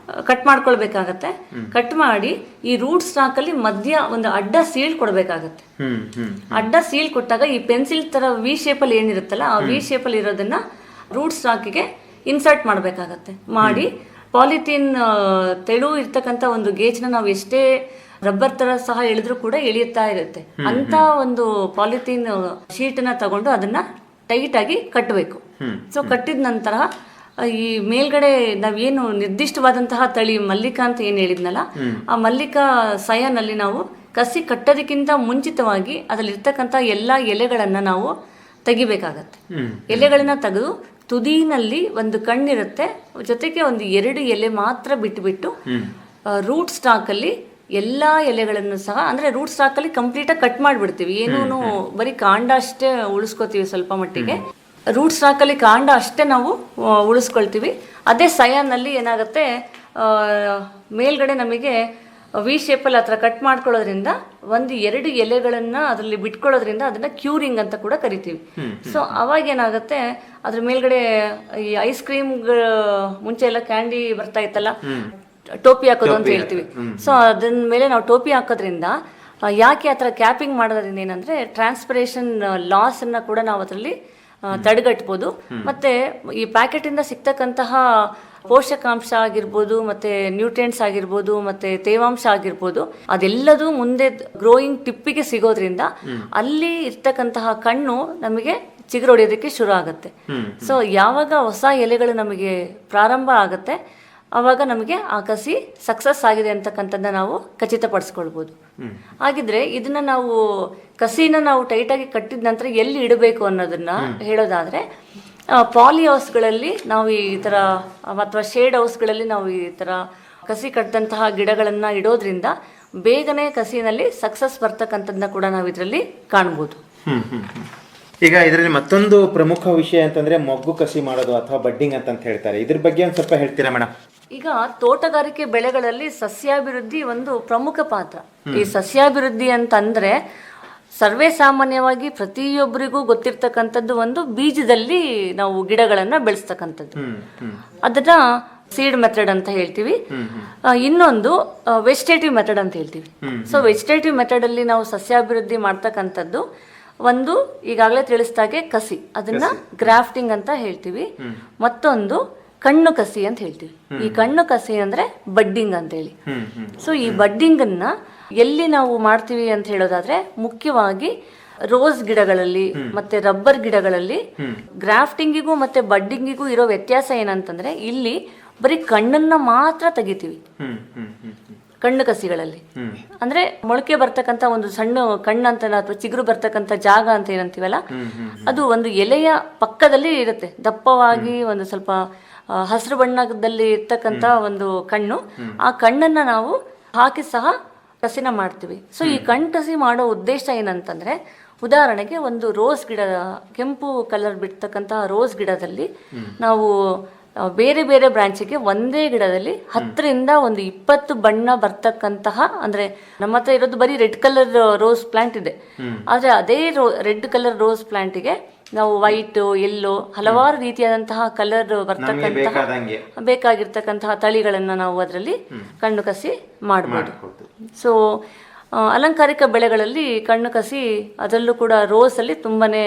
ಕಟ್ ಮಾಡ್ಕೊಳ್ಬೇಕಾಗತ್ತೆ. ಕಟ್ ಮಾಡಿ ಈ ರೂಟ್ ಸ್ಟಾಕ್ ಅಲ್ಲಿ ಮಧ್ಯ ಒಂದು ಅಡ್ಡ ಸೀಳ್ ಕೊಡ್ಬೇಕಾಗತ್ತೆ. ಅಡ್ಡ ಸೀಳ್ ಕೊಟ್ಟಾಗ ಈ ಪೆನ್ಸಿಲ್ ತರ ವಿ ಶೇಪ್ ಅಲ್ಲಿ ಏನಿರುತ್ತಲ್ಲ ಆ ವಿ ಶೇಪ್ ಅಲ್ಲಿ ಇರೋದನ್ನ ರೂಟ್ ಸ್ಟಾಕಿಗೆ ಇನ್ಸರ್ಟ್ ಮಾಡ್ಬೇಕಾಗತ್ತೆ. ಮಾಡಿ ಪಾಲಿಥೀನ್ ತೆಳು ಇರ್ತಕ್ಕಂಥ ಒಂದು ಗೇಜ್ನ ನಾವು ಎಷ್ಟೇ ರಬ್ಬರ್ ತರ ಸಹ ಎಳೆದ್ರೂ ಕೂಡ ಎಳೆಯುತ್ತಾ ಇರುತ್ತೆ. ಅಂತ ಒಂದು ಪಾಲಿಥೀನ್ ಶೀಟ್ ನ ತಗೊಂಡು ಅದನ್ನ ಟೈಟ್ ಆಗಿ ಕಟ್ಟಬೇಕು. ಸೊ ಕಟ್ಟಿದ ನಂತರ ಈ ಮೇಲ್ಗಡೆ ನಾವೇನು ನಿರ್ದಿಷ್ಟವಾದಂತಹ ತಳಿ ಮಲ್ಲಿಕಾ ಅಂತ ಏನ್ ಹೇಳಿದ್ನಲ್ಲ, ಆ ಮಲ್ಲಿಕಾ ಸಯಾನ್ ಅಲ್ಲಿ ನಾವು ಕಸಿ ಕಟ್ಟೋದಕ್ಕಿಂತ ಮುಂಚಿತವಾಗಿ ಅದ್ರಲ್ಲಿ ಇರ್ತಕ್ಕಂಥ ಎಲ್ಲಾ ಎಲೆಗಳನ್ನ ನಾವು ತೆಗಿಬೇಕಾಗತ್ತೆ. ಎಲೆಗಳನ್ನ ತೆಗೆದು ತುದಿನಲ್ಲಿ ಒಂದು ಕಣ್ಣಿರುತ್ತೆ, ಜೊತೆಗೆ ಒಂದು 2 ಎಲೆ ಮಾತ್ರ ಬಿಟ್ಟು ರೂಟ್ ಸ್ಟಾಕ್ ಅಲ್ಲಿ ಎಲ್ಲ ಎಲೆಗಳನ್ನು ಸಹ ಅಂದರೆ ರೂಟ್ ಸ್ಟಾಕಲ್ಲಿ ಕಂಪ್ಲೀಟಾಗಿ ಕಟ್ ಮಾಡಿಬಿಡ್ತೀವಿ, ಏನೂ ಬರೀ ಕಾಂಡ ಅಷ್ಟೇ ಉಳಿಸ್ಕೋತೀವಿ ಸ್ವಲ್ಪ ಮಟ್ಟಿಗೆ. ರೂಟ್ ಸ್ಟಾಕಲ್ಲಿ ಕಾಂಡ ಅಷ್ಟೇ ನಾವು ಉಳಿಸ್ಕೊಳ್ತೀವಿ. ಅದೇ ಸಯಾನಲ್ಲಿ ಏನಾಗುತ್ತೆ, ಮೇಲ್ಗಡೆ ನಮಗೆ ವಿ ಶೇಪಲ್ಲಿ ಆ ಥರ ಕಟ್ ಮಾಡ್ಕೊಳ್ಳೋದ್ರಿಂದ 1-2 ಎಲೆಗಳನ್ನು ಅದರಲ್ಲಿ ಬಿಟ್ಕೊಳ್ಳೋದ್ರಿಂದ ಅದನ್ನ ಕ್ಯೂರಿಂಗ್ ಅಂತ ಕೂಡ ಕರಿತೀವಿ. ಸೊ ಅವಾಗ ಏನಾಗುತ್ತೆ, ಅದ್ರ ಮೇಲ್ಗಡೆ ಈ ಐಸ್ ಕ್ರೀಮ್ ಮುಂಚೆ ಎಲ್ಲ ಕ್ಯಾಂಡಿ ಬರ್ತಾ ಇತ್ತಲ್ಲ, ಟೋಪಿ ಹಾಕೋದು ಅಂತ ಹೇಳ್ತೀವಿ. ಸೊ ಅದನ್ನ ಮೇಲೆ ನಾವು ಟೋಪಿ ಹಾಕೋದ್ರಿಂದ ಯಾಕೆ ಆ ಥರ ಕ್ಯಾಪಿಂಗ್ ಮಾಡೋದ್ರಿಂದ ಏನಂದ್ರೆ ಟ್ರಾನ್ಸ್ಪಿರೇಷನ್ ಲಾಸ್ ಅನ್ನ ಕೂಡ ನಾವು ಅದರಲ್ಲಿ ತಡೆಗಟ್ಬೋದು. ಮತ್ತೆ ಈ ಪ್ಯಾಕೆಟಿಂದ ಸಿಗ್ತಕ್ಕಂತಹ ಪೋಷಕಾಂಶ ಆಗಿರ್ಬೋದು, ಮತ್ತೆ ನ್ಯೂಟ್ರಿಯೆಂಟ್ಸ್ ಆಗಿರ್ಬೋದು, ಮತ್ತೆ ತೇವಾಂಶ ಆಗಿರ್ಬೋದು, ಅದೆಲ್ಲದೂ ಮುಂದೆ ಗ್ರೋಯಿಂಗ್ ಟಿಪ್ಪಿಗೆ ಸಿಗೋದ್ರಿಂದ ಅಲ್ಲಿ ಇರ್ತಕ್ಕಂತಹ ಕಣ್ಣು ನಮಗೆ ಚಿಗುರೊಡೆಯೋದಕ್ಕೆ ಶುರು ಆಗುತ್ತೆ. ಸೊ ಯಾವಾಗ ಹೊಸ ಎಲೆಗಳು ನಮಗೆ ಪ್ರಾರಂಭ ಆಗುತ್ತೆ ಆವಾಗ ನಮಗೆ ಆ ಕಸಿ ಸಕ್ಸಸ್ ಆಗಿದೆ ಅಂತಕ್ಕಂಥದ್ದನ್ನ ನಾವು ಖಚಿತಪಡಿಸ್ಕೊಳ್ಬೋದು. ಹಾಗಿದ್ರೆ ಇದನ್ನ ನಾವು ಕಸಿನ ನಾವು ಟೈಟಾಗಿ ಕಟ್ಟಿದ ನಂತರ ಎಲ್ಲಿ ಇಡಬೇಕು ಅನ್ನೋದನ್ನ ಹೇಳೋದಾದ್ರೆ, ಪಾಲಿ ಹೌಸ್ಗಳಲ್ಲಿ ನಾವು ಈ ಥರ ಅಥವಾ ಶೇಡ್ ಹೌಸ್ಗಳಲ್ಲಿ ನಾವು ಈ ಥರ ಕಸಿ ಕಟ್ಟಿದಂತಹ ಗಿಡಗಳನ್ನ ಇಡೋದ್ರಿಂದ ಬೇಗನೆ ಕಸಿನಲ್ಲಿ ಸಕ್ಸಸ್ ಬರ್ತಕ್ಕಂಥದ್ದನ್ನ ಕೂಡ ನಾವು ಇದರಲ್ಲಿ ಕಾಣ್ಬೋದು. ಈಗ ಇದರಲ್ಲಿ ಮತ್ತೊಂದು ಪ್ರಮುಖ ವಿಷಯ ಅಂತಂದ್ರೆ ಮೊಗ್ಗು ಕಸಿ ಮಾಡೋದು ಅಥವಾ ಬಡ್ಡಿಂಗ್ ಅಂತ ಹೇಳ್ತಾರೆ. ಇದ್ರ ಬಗ್ಗೆ ಒಂದು ಸ್ವಲ್ಪ ಹೇಳ್ತೀರಾ ಮೇಡಮ್? ಈಗ ತೋಟಗಾರಿಕೆ ಬೆಳೆಗಳಲ್ಲಿ ಸಸ್ಯಾಭಿವೃದ್ಧಿ ಒಂದು ಪ್ರಮುಖ ಪಾತ್ರ. ಈ ಸಸ್ಯಾಭಿವೃದ್ಧಿ ಅಂತಂದ್ರೆ ಸರ್ವೇ ಸಾಮಾನ್ಯವಾಗಿ ಪ್ರತಿಯೊಬ್ಬರಿಗೂ ಗೊತ್ತಿರ್ತಕ್ಕಂಥದ್ದು ಒಂದು ಬೀಜದಲ್ಲಿ ನಾವು ಗಿಡಗಳನ್ನ ಬೆಳೆಸ್ತಕ್ಕಂಥದ್ದು, ಅದನ್ನ ಸೀಡ್ ಮೆಥಡ್ ಅಂತ ಹೇಳ್ತೀವಿ. ಇನ್ನೊಂದು ವೆಜಿಟೇಟಿವ್ ಮೆಥಡ್ ಅಂತ ಹೇಳ್ತೀವಿ. ಸೊ ವೆಜಿಟೇಟಿವ್ ಮೆಥಡ್ ಅಲ್ಲಿ ನಾವು ಸಸ್ಯಾಭಿವೃದ್ಧಿ ಮಾಡ್ತಕ್ಕಂಥದ್ದು ಒಂದು ಈಗಾಗಲೇ ತಿಳಿಸಿದಾಗೆ ಕಸಿ, ಅದನ್ನ ಗ್ರಾಫ್ಟಿಂಗ್ ಅಂತ ಹೇಳ್ತೀವಿ. ಮತ್ತೊಂದು ಕಣ್ಣು ಕಸಿ ಅಂತ ಹೇಳ್ತೀವಿ. ಈ ಕಣ್ಣು ಕಸಿ ಅಂದ್ರೆ ಬಡ್ಡಿಂಗ್ ಅಂತ ಹೇಳಿ. ಸೊ ಈ ಬಡ್ಡಿಂಗ್ ಅನ್ನ ಎಲ್ಲಿ ನಾವು ಮಾಡ್ತೀವಿ ಅಂತ ಹೇಳೋದಾದ್ರೆ, ಮುಖ್ಯವಾಗಿ ರೋಸ್ ಗಿಡಗಳಲ್ಲಿ ಮತ್ತೆ ರಬ್ಬರ್ ಗಿಡಗಳಲ್ಲಿ ಗ್ರಾಫ್ಟಿಂಗಿಗೂ ಮತ್ತೆ ಬಡ್ಡಿಂಗಿಗೂ ಇರೋ ವ್ಯತ್ಯಾಸ ಏನಂತಂದ್ರೆ, ಇಲ್ಲಿ ಬರೀ ಕಣ್ಣನ್ನ ಮಾತ್ರ ತೆಗಿತೀವಿ ಕಣ್ಣು ಕಸಿಗಳಲ್ಲಿ. ಅಂದ್ರೆ ಮೊಳಕೆ ಬರ್ತಕ್ಕಂಥ ಒಂದು ಸಣ್ಣ ಕಣ್ಣಂತ ಅಥವಾ ಚಿಗುರು ಬರ್ತಕ್ಕಂಥ ಜಾಗ ಅಂತ ಏನಂತೀವಲ್ಲ, ಅದು ಒಂದು ಎಲೆಯ ಪಕ್ಕದಲ್ಲಿ ಇರುತ್ತೆ, ದಪ್ಪವಾಗಿ ಒಂದು ಸ್ವಲ್ಪ ಹಸಿರು ಬಣ್ಣದಲ್ಲಿ ಇರ್ತಕ್ಕಂಥ ಒಂದು ಕಣ್ಣು. ಆ ಕಣ್ಣನ್ನ ನಾವು ಹಾಕಿ ಸಹ ಕಸಿನ ಮಾಡ್ತೀವಿ. ಸೊ ಈ ಕಣ್ಣು ಕಸಿ ಮಾಡೋ ಉದ್ದೇಶ ಏನಂತಂದ್ರೆ, ಉದಾಹರಣೆಗೆ ಒಂದು ರೋಸ್ ಗಿಡ, ಕೆಂಪು ಕಲರ್ ಬಿಡ್ತಕ್ಕಂತಹ ರೋಸ್ ಗಿಡದಲ್ಲಿ ನಾವು ಬೇರೆ ಬೇರೆ ಬ್ರಾಂಚಿಗೆ ಒಂದೇ ಗಿಡದಲ್ಲಿ 10ರಿಂದ 20 ಬಣ್ಣ ಬರ್ತಕ್ಕಂತಹ, ಅಂದ್ರೆ ನಮ್ಮ ಹತ್ರ ಇರೋದು ಬರೀ ರೆಡ್ ಕಲರ್ ರೋಸ್ ಪ್ಲಾಂಟ್ ಇದೆ, ಆದ್ರೆ ಅದೇ ರೆಡ್ ಕಲರ್ ರೋಸ್ ಪ್ಲಾಂಟಿಗೆ ನಾವು ವೈಟ್, ಯೆಲ್ಲೋ, ಹಲವಾರು ರೀತಿಯಾದಂತಹ ಕಲರ್ ಬರ್ತಕ್ಕಂತಹ ಬೇಕಾಗಿರ್ತಕ್ಕಂತಹ ತಳಿಗಳನ್ನ ನಾವು ಅದರಲ್ಲಿ ಕಣ್ಣು ಕಸಿ ಮಾಡಬಹುದು. ಸೊ ಅಲಂಕಾರಿಕ ಬೆಳೆಗಳಲ್ಲಿ ಕಣ್ಣು ಕಸಿ, ಅದರಲ್ಲೂ ಕೂಡ ರೋಸ್ ಅಲ್ಲಿ ತುಂಬಾನೇ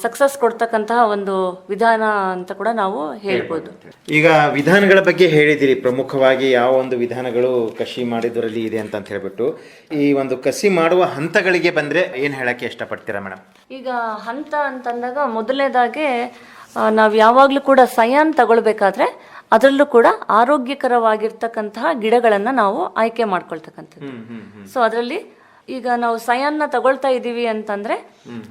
ಸಕ್ಸಸ್ ಕೊಡ್ತಕ್ಕಂತಹ ಒಂದು ವಿಧಾನ ಅಂತ ಕೂಡ ನಾವು ಹೇಳ್ಬೋದು. ಈಗ ವಿಧಾನಗಳ ಬಗ್ಗೆ ಹೇಳಿದಿರಿ, ಪ್ರಮುಖವಾಗಿ ಯಾವ ಒಂದು ವಿಧಾನಗಳು ಕಸಿ ಮಾಡಿದ್ರಲ್ಲಿ ಇದೆ ಅಂತ ಹೇಳ್ಬಿಟ್ಟು. ಈ ಒಂದು ಕಸಿ ಮಾಡುವ ಹಂತಗಳಿಗೆ ಬಂದ್ರೆ ಏನ್ ಹೇಳಕ್ಕೆ ಇಷ್ಟಪಡ್ತೀರಾ ಮೇಡಮ್? ಈಗ ಹಂತ ಅಂತಂದಾಗ ಮೊದಲನೇದಾಗೆ ನಾವು ಯಾವಾಗ್ಲೂ ಕೂಡ ಸಯಾನ್ ತಗೊಳ್ಬೇಕಾದ್ರೆ ಅದರಲ್ಲೂ ಕೂಡ ಆರೋಗ್ಯಕರವಾಗಿರ್ತಕ್ಕಂತಹ ಗಿಡಗಳನ್ನ ನಾವು ಆಯ್ಕೆ ಮಾಡ್ಕೊಳ್ತಕ್ಕಂಥದ್ದು. ಸೊ ಅದರಲ್ಲಿ ಈಗ ನಾವು ಸಯಾನ್ನ ತಗೊಳ್ತಾ ಇದ್ದೀವಿ ಅಂತಂದ್ರೆ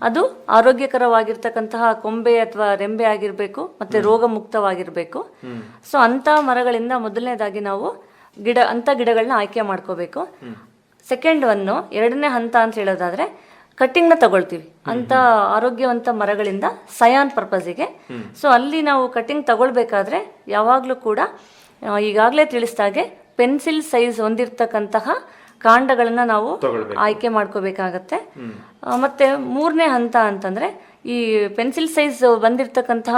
ಅದು ಆರೋಗ್ಯಕರವಾಗಿರ್ತಕ್ಕಂತಹ ಕೊಂಬೆ ಅಥವಾ ರೆಂಬೆ ಆಗಿರ್ಬೇಕು, ಮತ್ತೆ ರೋಗ ಮುಕ್ತವಾಗಿರ್ಬೇಕು. ಸೊ ಅಂತ ಮರಗಳಿಂದ ಮೊದಲನೇದಾಗಿ ನಾವು ಅಂತ ಗಿಡಗಳನ್ನ ಆಯ್ಕೆ ಮಾಡ್ಕೋಬೇಕು. ಸೆಕೆಂಡ್ ಎರಡನೇ ಹಂತ ಅಂತ ಹೇಳೋದಾದ್ರೆ ಕಟ್ಟಿಂಗ್ನ ತಗೊಳ್ತೀವಿ ಅಂತ ಆರೋಗ್ಯವಂತ ಮರಗಳಿಂದ ಸಯಾನ್ ಪರ್ಪಸ್ಗೆ. ಸೊ ಅಲ್ಲಿ ನಾವು ಕಟ್ಟಿಂಗ್ ತಗೊಳ್ಬೇಕಾದ್ರೆ ಯಾವಾಗ್ಲೂ ಕೂಡ ಈಗಾಗಲೇ ತಿಳಿಸಿದಾಗೆ ಪೆನ್ಸಿಲ್ ಸೈಜ್ ಹೊಂದಿರ್ತಕ್ಕಂತಹ ಕಾಂಡಗಳನ್ನ ನಾವು ಆಯ್ಕೆ ಮಾಡ್ಕೋಬೇಕಾಗತ್ತೆ. ಮತ್ತೆ ಮೂರನೇ ಹಂತ ಅಂತಂದ್ರೆ, ಈ ಪೆನ್ಸಿಲ್ ಸೈಜ್ ಬಂದಿರತಕ್ಕಂತಹ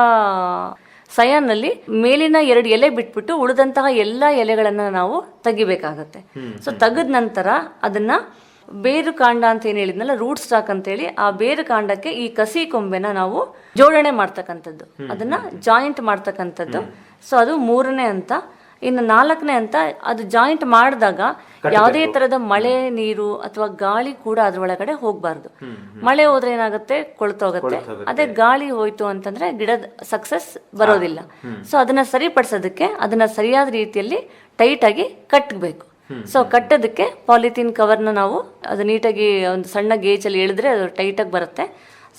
ಸಯಾನ್ನಲ್ಲಿ ಮೇಲಿನ 2 ಎಲೆ ಬಿಟ್ಬಿಟ್ಟು ಉಳಿದಂತಹ ಎಲ್ಲ ಎಲೆಗಳನ್ನ ನಾವು ತೆಗಿಬೇಕಾಗತ್ತೆ. ಸೊ ತೆಗೆದ ನಂತರ ಅದನ್ನ ಬೇರು ಕಾಂಡ ಅಂತ ಏನ್ ಹೇಳಿದ್ನಲ್ಲ, ರೂಟ್ ಸ್ಟಾಕ್ ಅಂತ ಹೇಳಿ, ಆ ಬೇರು ಕಾಂಡಕ್ಕೆ ಈ ಕಸಿ ಕೊಂಬೆನ ನಾವು ಜೋಡಣೆ ಮಾಡ್ತಕ್ಕಂಥದ್ದು, ಅದನ್ನ ಜಾಯಿಂಟ್ ಮಾಡ್ತಕ್ಕಂಥದ್ದು. ಸೊ ಅದು ಮೂರನೇ ಹಂತ. ಇನ್ನು 4ನೇ ಹಂತ, ಅದು ಜಾಯಿಂಟ್ ಮಾಡಿದಾಗ ಯಾವುದೇ ತರದ ಮಳೆ, ನೀರು ಅಥವಾ ಗಾಳಿ ಕೂಡ ಅದ್ರೊಳಗಡೆ ಹೋಗ್ಬಾರ್ದು. ಮಳೆ ಹೋದ್ರೆ ಏನಾಗುತ್ತೆ, ಕೊಳ್ತೋಗುತ್ತೆ. ಅದೇ ಗಾಳಿ ಹೋಯ್ತು ಅಂತಂದ್ರೆ ಗಿಡದ ಸಕ್ಸಸ್ ಬರೋದಿಲ್ಲ. ಸೊ ಅದನ್ನ ಸರಿಪಡಿಸೋದಕ್ಕೆ ಅದನ್ನ ಸರಿಯಾದ ರೀತಿಯಲ್ಲಿ ಟೈಟ್ ಆಗಿ ಕಟ್ಟಬೇಕು. ಸೊ ಕಟ್ಟೋದಕ್ಕೆ ಪಾಲಿಥೀನ್ ಕವರ್ನ ನಾವು ಅದು ನೀಟಾಗಿ ಒಂದು ಸಣ್ಣ ಗೇಜಲ್ಲಿ ಎಳೆದ್ರೆ ಅದು ಟೈಟಾಗಿ ಬರುತ್ತೆ.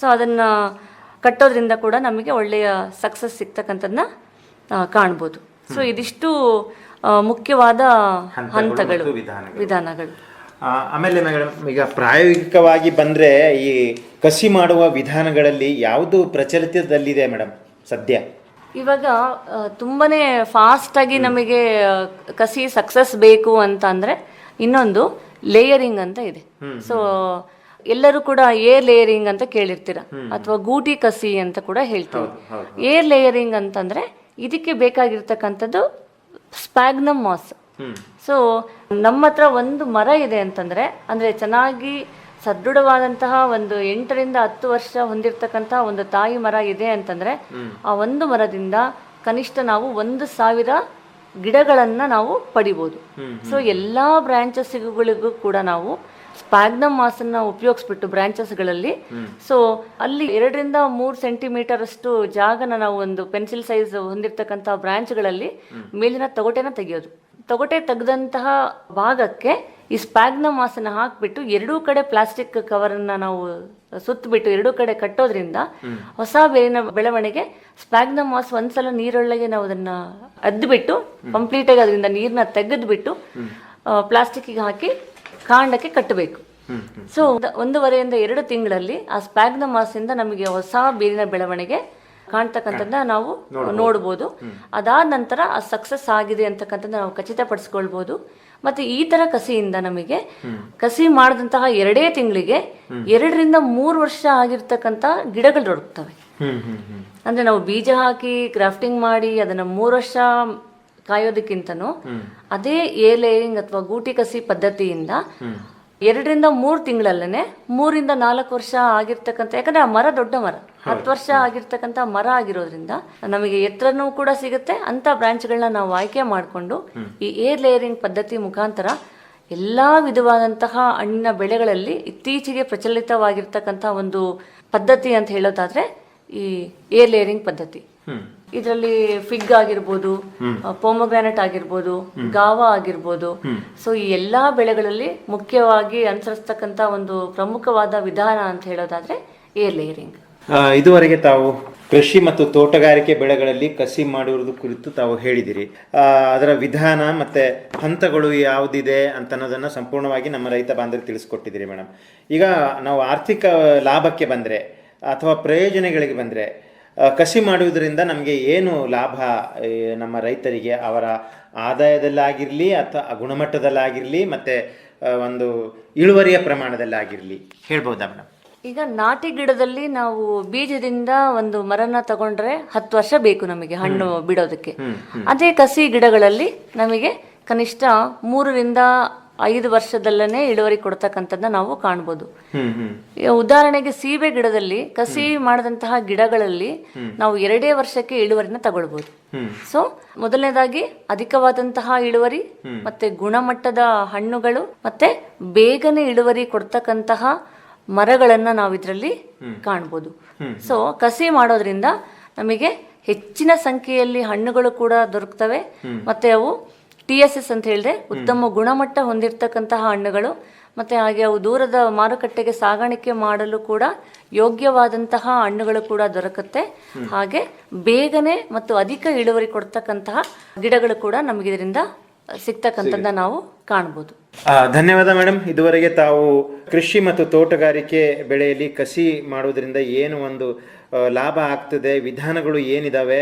ಸೊ ಅದನ್ನ ಕಟ್ಟೋದ್ರಿಂದ ಕೂಡ ನಮಗೆ ಒಳ್ಳೆಯ ಸಕ್ಸಸ್ ಸಿಗ್ತಕ್ಕಂಥದ್ದನ್ನ ಕಾಣ್ಬೋದು. ಸೊ ಇದಿಷ್ಟು ಮುಖ್ಯವಾದ ಹಂತಗಳು ಹಂತಗಳು, ಮತ್ತು ವಿಧಾನಗಳು. ಆಮೇಲೆ ಮೇಡಮ್, ಈಗ ಪ್ರಾಯೋಗಿಕವಾಗಿ ಬಂದರೆ ಈ ಕಸಿ ಮಾಡುವ ವಿಧಾನಗಳಲ್ಲಿ ಯಾವುದು ಪ್ರಚಲಿತದಲ್ಲಿದೆ ಮೇಡಮ್ ಸದ್ಯ? ಇವಾಗ ತುಂಬಾನೇ ಫಾಸ್ಟ್ ಆಗಿ ನಮಗೆ ಕಸಿ ಸಕ್ಸಸ್ ಬೇಕು ಅಂತ ಅಂದ್ರೆ ಇನ್ನೊಂದು ಲೇಯರಿಂಗ್ ಅಂತ ಇದೆ. ಸೊ ಎಲ್ಲರೂ ಕೂಡ ಏರ್ ಲೇಯರಿಂಗ್ ಅಂತ ಕೇಳಿರ್ತೀರ, ಅಥವಾ ಗೂಟಿ ಕಸಿ ಅಂತ ಕೂಡ ಹೇಳ್ತೀವಿ. ಏರ್ ಲೇಯರಿಂಗ್ ಅಂತಂದ್ರೆ ಇದಕ್ಕೆ ಬೇಕಾಗಿರ್ತಕ್ಕಂಥದ್ದು ಸ್ಪ್ಯಾಗ್ನಮ್ ಮಾಸ್. ಸೊ ನಮ್ಮ ಹತ್ರ ಒಂದು ಮರ ಇದೆ ಅಂತಂದ್ರೆ, ಅಂದ್ರೆ ಚೆನ್ನಾಗಿ ಸದೃಢವಾದಂತಹ ಒಂದು 8 ರಿಂದ 10 ವರ್ಷ ಹೊಂದಿರತಕ್ಕಂತಹ ಒಂದು ತಾಯಿ ಮರ ಇದೆ ಅಂತಂದ್ರೆ, ಆ ಒಂದು ಮರದಿಂದ ಕನಿಷ್ಠ ನಾವು 1,000 ಗಿಡಗಳನ್ನ ನಾವು ಪಡಿಬಹುದು. ಸೊ ಎಲ್ಲಾ ಬ್ರಾಂಚಸ್ಗಳಿಗೂ ಕೂಡ ನಾವು ಸ್ಪ್ಯಾಗ್ನಮ್ ಮಾಸನ್ನ ಉಪಯೋಗಿಸ್ಬಿಟ್ಟು ಬ್ರಾಂಚಸ್ಗಳಲ್ಲಿ, ಸೊ ಅಲ್ಲಿ 2 ರಿಂದ 3 ಸೆಂಟಿಮೀಟರ್ ಅಷ್ಟು ಜಾಗನ ನಾವು ಒಂದು ಪೆನ್ಸಿಲ್ ಸೈಜ್ ಹೊಂದಿರತಕ್ಕಂಥ ಬ್ರಾಂಚ್ಗಳಲ್ಲಿ ಮೇಲಿನ ತೊಗಟೆನ ತೆಗೆಯೋದು. ತೊಗಟೆ ತೆಗೆದಂತಹ ಭಾಗಕ್ಕೆ ಈ ಸ್ಪ್ಯಾಗ್ನಮ್ ಮಾಸನ್ನ ಹಾಕ್ಬಿಟ್ಟು 2 ಕಡೆ ಪ್ಲಾಸ್ಟಿಕ್ ಕವರನ್ನ ನಾವು ಸುತ್ತಬಿಟ್ಟು 2 ಕಡೆ ಕಟ್ಟೋದ್ರಿಂದ ಹೊಸ ಬೇರಿನ ಬೆಳವಣಿಗೆ. ಸ್ಪ್ಯಾಗ್ನಮ್ ಮಾಸ್ ಒಂದ್ಸಲ ನೀರೊಳಗೆ ನಾವು ಅದನ್ನ ಅದ್ಬಿಟ್ಟು ಕಂಪ್ಲೀಟ್ ಆಗಿ ಅದರಿಂದ ನೀರನ್ನ ತೆಗೆದ್ಬಿಟ್ಟು ಪ್ಲಾಸ್ಟಿಕ್ಗೆ ಹಾಕಿ ಕಾಂಡಕ್ಕೆ ಕಟ್ಟಬೇಕು. ಸೊ 1.5 ರಿಂದ 2 ತಿಂಗಳಲ್ಲಿ ಆ ಸ್ಪ್ಯಾಗ್ನಮ್ ಮಾಸಿಂದ ನಮಗೆ ಹೊಸ ಬೇರಿನ ಬೆಳವಣಿಗೆ ಕಾಣ್ತಕ್ಕಂಥದ್ದನ್ನ ನಾವು ನೋಡ್ಬೋದು. ಅದಾದ ನಂತರ ಆ ಸಕ್ಸಸ್ ಆಗಿದೆ ಅಂತಕ್ಕಂಥದ್ದು ನಾವು ಖಚಿತಪಡಿಸ್ಕೊಳ್ಬಹುದು. ಮತ್ತೆ ಈ ತರ ಕಸಿಯಿಂದ ನಮಗೆ ಕಸಿ ಮಾಡಿದಂತಹ 2 ತಿಂಗಳಿಗೆ 2 ರಿಂದ 3 ವರ್ಷ ಆಗಿರ್ತಕ್ಕಂಥ ಗಿಡಗಳು ದೊರಕ್ತವೆ. ಅಂದ್ರೆ ನಾವು ಬೀಜ ಹಾಕಿ ಗ್ರಾಫ್ಟಿಂಗ್ ಮಾಡಿ ಅದನ್ನ 3 ವರ್ಷ ಕಾಯೋದಕ್ಕಿಂತನೂ ಅದೇ ಏರ್ ಲೇಯರಿಂಗ್ ಅಥವಾ ಗೂಟಿ ಕಸಿ ಪದ್ಧತಿಯಿಂದ 2 ರಿಂದ 3 ತಿಂಗಳಲ್ಲೇ 3 ರಿಂದ 4 ವರ್ಷ ಆಗಿರ್ತಕ್ಕಂಥ, ಯಾಕಂದ್ರೆ ಆ ಮರ ದೊಡ್ಡ ಮರ, 10 ವರ್ಷ ಆಗಿರ್ತಕ್ಕಂಥ ಮರ ಆಗಿರೋದ್ರಿಂದ ನಮಗೆ ಎತ್ತರನೂ ಕೂಡ ಸಿಗುತ್ತೆ. ಅಂತ ಬ್ರಾಂಚ್ಗಳನ್ನ ನಾವು ಆಯ್ಕೆ ಮಾಡಿಕೊಂಡು ಈ ಏರ್ ಲೇಯರಿಂಗ್ ಪದ್ಧತಿ ಮುಖಾಂತರ ಎಲ್ಲಾ ವಿಧವಾದಂತಹ ಹಣ್ಣಿನ ಬೆಳೆಗಳಲ್ಲಿ ಇತ್ತೀಚೆಗೆ ಪ್ರಚಲಿತವಾಗಿರ್ತಕ್ಕಂಥ ಒಂದು ಪದ್ಧತಿ ಅಂತ ಹೇಳೋದಾದ್ರೆ ಈ ಏರ್ ಲೇಯರಿಂಗ್ ಪದ್ಧತಿ. ಇದರಲ್ಲಿ ಫಿಗ್ ಆಗಿರ್ಬೋದು, ಪೊಮೊಗ್ರಾನೆಟ್ ಆಗಿರ್ಬೋದು, ಗಾವಾ ಆಗಿರ್ಬೋದು. ಸೊ ಈ ಎಲ್ಲಾ ಬೆಳೆಗಳಲ್ಲಿ ಮುಖ್ಯವಾಗಿ ಅನುಸರಿಸ್ತಕ್ಕಂಥ ಒಂದು ಪ್ರಮುಖವಾದ ವಿಧಾನ ಅಂತ ಹೇಳೋದಾದ್ರೆ ಏರ್ ಲೇಯರಿಂಗ್. ಇದುವರೆಗೆ ತಾವು ಕೃಷಿ ಮತ್ತು ತೋಟಗಾರಿಕೆ ಬೆಳೆಗಳಲ್ಲಿ ಕಸಿ ಮಾಡುವುದು ಕುರಿತು ತಾವು ಹೇಳಿದಿರಿ. ಅದರ ವಿಧಾನ ಮತ್ತೆ ಹಂತಗಳು ಯಾವುದಿದೆ ಅಂತ ಅನ್ನೋದನ್ನ ಸಂಪೂರ್ಣವಾಗಿ ನಮ್ಮ ರೈತ ಬಾಂಧವರಿಗೆ ತಿಳಿಸ್ಕೊಟ್ಟಿದ್ದೀರಿ ಮೇಡಮ್. ಈಗ ನಾವು ಆರ್ಥಿಕ ಲಾಭಕ್ಕೆ ಬಂದರೆ ಅಥವಾ ಪ್ರಯೋಜನಗಳಿಗೆ ಬಂದರೆ, ಕಸಿ ಮಾಡುವುದರಿಂದ ನಮಗೆ ಏನು ಲಾಭ ನಮ್ಮ ರೈತರಿಗೆ, ಅವರ ಆದಾಯದಲ್ಲಾಗಿರಲಿ ಅಥವಾ ಗುಣಮಟ್ಟದಲ್ಲಾಗಿರಲಿ ಮತ್ತು ಒಂದು ಇಳುವರಿಯ ಪ್ರಮಾಣದಲ್ಲಾಗಿರಲಿ ಹೇಳ್ಬೋದಾ ಮೇಡಮ್? ಈಗ ನಾಟಿ ಗಿಡದಲ್ಲಿ ನಾವು ಬೀಜದಿಂದ ಒಂದು ಮರನ ತಗೊಂಡ್ರೆ 10 ವರ್ಷ ಬೇಕು ನಮಗೆ ಹಣ್ಣು ಬಿಡೋದಕ್ಕೆ. ಅದೇ ಕಸಿ ಗಿಡಗಳಲ್ಲಿ ನಮಗೆ ಕನಿಷ್ಠ 3 ರಿಂದ 5 ವರ್ಷದಲ್ಲೇ ಇಳುವರಿ ಕೊಡ್ತಕ್ಕಂಥದ್ದನ್ನ ನಾವು ಕಾಣ್ಬೋದು. ಉದಾಹರಣೆಗೆ ಸೀಬೆ ಗಿಡದಲ್ಲಿ ಕಸಿ ಮಾಡಿದಂತಹ ಗಿಡಗಳಲ್ಲಿ ನಾವು 2 ವರ್ಷಕ್ಕೆ ಇಳುವರಿನ ತಗೊಳ್ಬಹುದು. ಸೊ ಮೊದಲನೇದಾಗಿ ಅಧಿಕವಾದಂತಹ ಇಳುವರಿ, ಮತ್ತೆ ಗುಣಮಟ್ಟದ ಹಣ್ಣುಗಳು, ಮತ್ತೆ ಬೇಗನೆ ಇಳುವರಿ ಕೊಡ್ತಕ್ಕಂತಹ ಮರಗಳನ್ನ ನಾವು ಇದರಲ್ಲಿ ಕಾಣ್ಬೋದು. ಸೊ ಕಸಿ ಮಾಡೋದ್ರಿಂದ ನಮಗೆ ಹೆಚ್ಚಿನ ಸಂಖ್ಯೆಯಲ್ಲಿ ಹಣ್ಣುಗಳು ಕೂಡ ದೊರಕ್ತವೆ. ಮತ್ತೆ ಅವು TSS ಅಂತ ಹೇಳಿದ್ರೆ ಉತ್ತಮ ಗುಣಮಟ್ಟ ಹೊಂದಿರತಕ್ಕಂತಹ ಹಣ್ಣುಗಳು, ಮತ್ತೆ ಹಾಗೆ ಅವು ದೂರದ ಮಾರುಕಟ್ಟೆಗೆ ಸಾಗಾಣಿಕೆ ಮಾಡಲು ಕೂಡ ಯೋಗ್ಯವಾದಂತಹ ಹಣ್ಣುಗಳು ಕೂಡ ದೊರಕುತ್ತೆ. ಹಾಗೆ ಬೇಗನೆ ಮತ್ತು ಅಧಿಕ ಇಳುವರಿ ಕೊಡ್ತಕ್ಕಂತಹ ಗಿಡಗಳು ಕೂಡ ನಮಗೆ ಇದರಿಂದ ಸಿಗ್ತಕ್ಕಂಥದ್ದನ್ನ ನಾವು ಕಾಣ್ಬೋದು. ಧನ್ಯವಾದ ಮೇಡಮ್. ಇದುವರೆಗೆ ತಾವು ಕೃಷಿ ಮತ್ತು ತೋಟಗಾರಿಕೆ ಬೆಳೆಯಲ್ಲಿ ಕಸಿ ಮಾಡುವುದರಿಂದ ಏನು ಒಂದು ಲಾಭ ಆಗ್ತದೆ, ವಿಧಾನಗಳು ಏನಿದಾವೆ,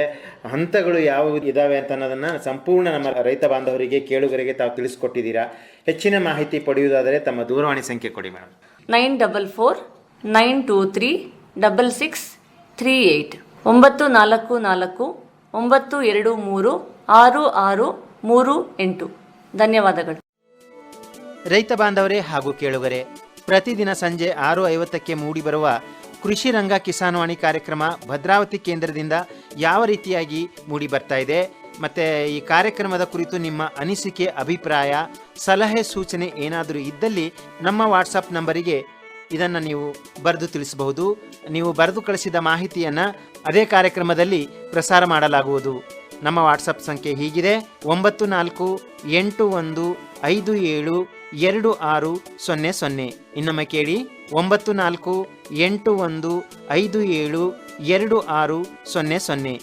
ಹಂತಗಳು ಯಾವುವು ಇದಾವೆ ಅಂತ ಅನ್ನೋದನ್ನ ಸಂಪೂರ್ಣ ನಮ್ಮ ರೈತ ಬಾಂಧವರಿಗೆ, ಕೇಳುಗರಿಗೆ ತಾವು ತಿಳಿಸ್ಕೊಟ್ಟಿದ್ದೀರಾ. ಹೆಚ್ಚಿನ ಮಾಹಿತಿ ಪಡೆಯುವುದಾದರೆ ತಮ್ಮ ದೂರವಾಣಿ ಸಂಖ್ಯೆ ಕೊಡಿ ಮೇಡಮ್. 9449236638 944 923 6638. ಧನ್ಯವಾದಗಳು. ರೈತ ಬಾಂಧವರೇ ಹಾಗೂ ಕೇಳುಗರೆ, ಪ್ರತಿದಿನ ಸಂಜೆ 6:50ಕ್ಕೆ ಮೂಡಿಬರುವ ಕೃಷಿ ರಂಗ ಕಿಸಾನ್ವಾಣಿ ಕಾರ್ಯಕ್ರಮ ಭದ್ರಾವತಿ ಕೇಂದ್ರದಿಂದ ಯಾವ ರೀತಿಯಾಗಿ ಮೂಡಿ ಬರ್ತಾ ಇದೆ, ಮತ್ತು ಈ ಕಾರ್ಯಕ್ರಮದ ಕುರಿತು ನಿಮ್ಮ ಅನಿಸಿಕೆ, ಅಭಿಪ್ರಾಯ, ಸಲಹೆ, ಸೂಚನೆ ಏನಾದರೂ ಇದ್ದಲ್ಲಿ ನಮ್ಮ ವಾಟ್ಸಪ್ ನಂಬರಿಗೆ ಇದನ್ನು ನೀವು ಬರೆದು ತಿಳಿಸಬಹುದು. ನೀವು ಬರೆದು ಕಳಿಸಿದ ಮಾಹಿತಿಯನ್ನು ಅದೇ ಕಾರ್ಯಕ್ರಮದಲ್ಲಿ ಪ್ರಸಾರ ಮಾಡಲಾಗುವುದು. ನಮ್ಮ ವಾಟ್ಸಪ್ ಸಂಖ್ಯೆ ಹೀಗಿದೆ: 9481572600. ಇನ್ನೊಮ್ಮೆ ಕೇಳಿ: 9481572600.